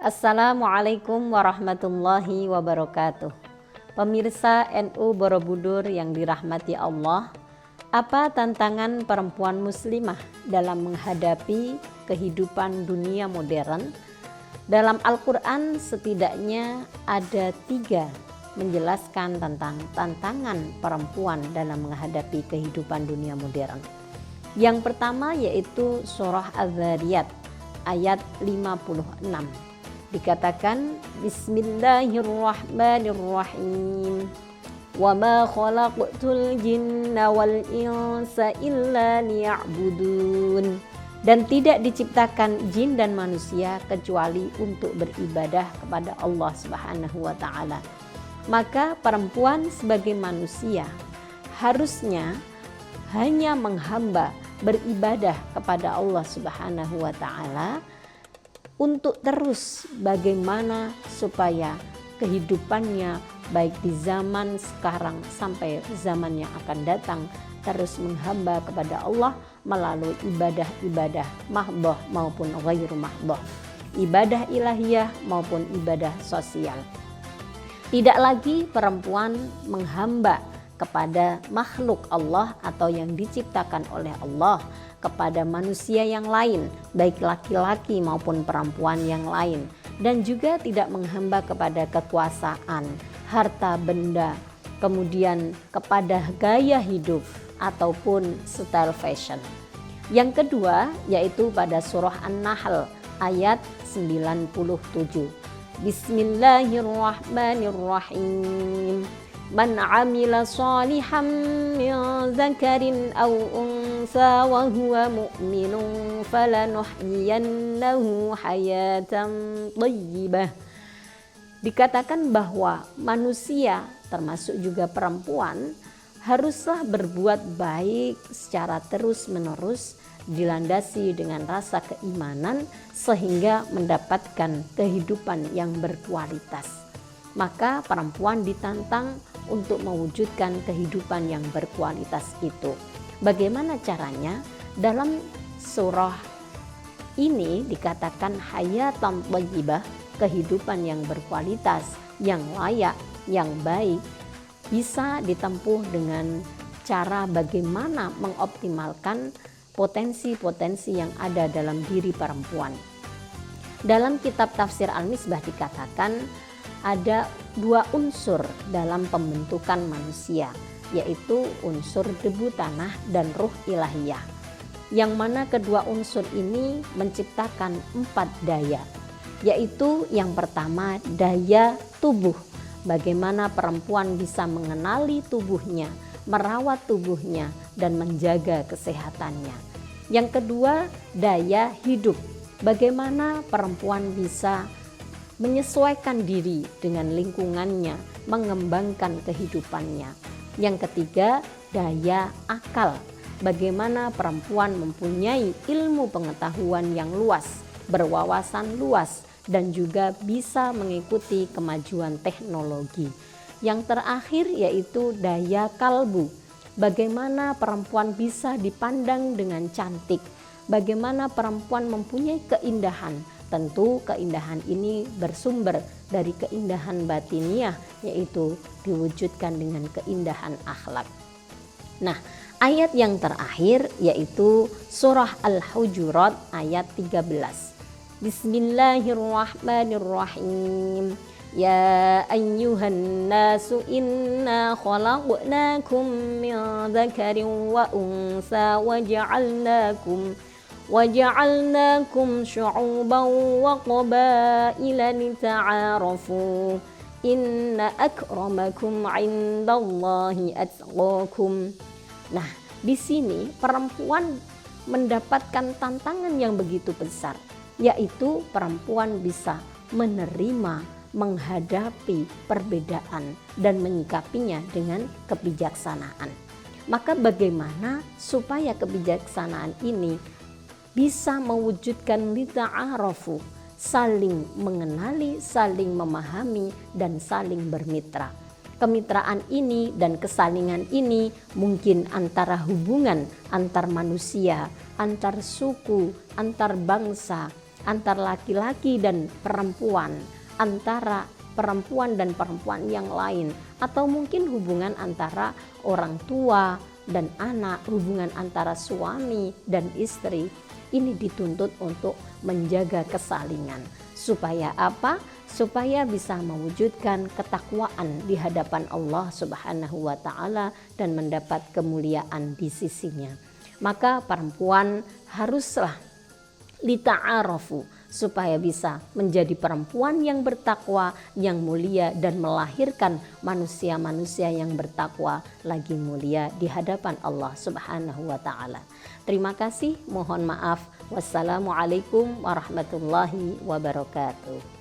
Assalamualaikum warahmatullahi wabarakatuh. Pemirsa NU Borobudur yang dirahmati Allah, apa tantangan perempuan muslimah dalam menghadapi kehidupan dunia modern? Dalam Al-Quran setidaknya ada 3 menjelaskan tentang tantangan perempuan dalam menghadapi kehidupan dunia modern. Yang pertama yaitu surah Az-Zariyat ayat 56. Dikatakan Bismillahirrahmanirrahim. Wa ma khalaqtul jinna wal insa illa liya'budun. Dan tidak diciptakan jin dan manusia kecuali untuk beribadah kepada Allah Subhanahu wa taala. Maka perempuan sebagai manusia harusnya hanya menghamba, beribadah kepada Allah Subhanahu wa taala untuk terus bagaimana supaya kehidupannya baik di zaman sekarang sampai zaman yang akan datang terus menghamba kepada Allah melalui ibadah-ibadah mahdhah maupun ghairu mahdhah, ibadah ilahiyah maupun ibadah sosial. Tidak lagi perempuan menghamba kepada makhluk Allah atau yang diciptakan oleh Allah, kepada manusia yang lain, baik laki-laki maupun perempuan yang lain, dan juga tidak menghamba kepada kekuasaan, harta benda, kemudian kepada gaya hidup ataupun style fashion. Yang kedua yaitu pada surah An-Nahl ayat 97. Bismillahirrahmanirrahim. Man 'amila shalihan min dzakarin aw unsa wa huwa mu'minun falanuhyiyannahu hayatan thayyibah. Dikatakan bahwa manusia termasuk juga perempuan haruslah berbuat baik secara terus-menerus dilandasi dengan rasa keimanan sehingga mendapatkan kehidupan yang berkualitas. Maka perempuan ditantang untuk mewujudkan kehidupan yang berkualitas itu. Bagaimana caranya? Dalam surah ini dikatakan hayatan thayyibah, kehidupan yang berkualitas, yang layak, yang baik, bisa ditempuh dengan cara bagaimana mengoptimalkan potensi-potensi yang ada dalam diri perempuan. Dalam kitab tafsir Al-Misbah dikatakan ada 2 unsur dalam pembentukan manusia, yaitu unsur debu tanah dan ruh ilahiyah. Yang mana kedua unsur ini menciptakan 4 daya, yaitu yang pertama daya tubuh. Bagaimana perempuan bisa mengenali tubuhnya, merawat tubuhnya, dan menjaga kesehatannya. Yang kedua, daya hidup. Bagaimana perempuan bisa menyesuaikan diri dengan lingkungannya, mengembangkan kehidupannya. Yang ketiga, daya akal. Bagaimana perempuan mempunyai ilmu pengetahuan yang luas, berwawasan luas, dan juga bisa mengikuti kemajuan teknologi. Yang terakhir yaitu daya kalbu. Bagaimana perempuan bisa dipandang dengan cantik, bagaimana perempuan mempunyai keindahan. Tentu keindahan ini bersumber dari keindahan batiniah, yaitu diwujudkan dengan keindahan akhlak. Nah, ayat yang terakhir yaitu surah Al-Hujurat ayat 13. Bismillahirrahmanirrahim. Ya ayyuhan nasu inna khalaqnakum min dzakarin wa unsa waja'alnakum syu'uban wa qabaila lita'arafu. Inna akramakum 'indallahi atqakum. Nah, di sini perempuan mendapatkan tantangan yang begitu besar, yaitu perempuan bisa menerima, menghadapi perbedaan dan menyikapinya dengan kebijaksanaan. Maka bagaimana supaya kebijaksanaan ini bisa mewujudkan lita'arafu, saling mengenali, saling memahami, dan saling bermitra. Kemitraan ini dan kesalingan ini mungkin antara hubungan antar manusia, antar suku, antar bangsa, antara laki-laki dan perempuan, antara perempuan dan perempuan yang lain, atau mungkin hubungan antara orang tua dan anak, hubungan antara suami dan istri. Ini dituntut untuk menjaga kesalingan. Supaya apa? Supaya bisa mewujudkan ketakwaan di hadapan Allah Subhanahu wa taala dan mendapat kemuliaan di sisinya. Maka perempuan haruslah lita'arafu, supaya bisa menjadi perempuan yang bertakwa, yang mulia, dan melahirkan manusia-manusia yang bertakwa lagi mulia di hadapan Allah Subhanahu wa taala. Terima kasih, mohon maaf. Wassalamualaikum warahmatullahi wabarakatuh.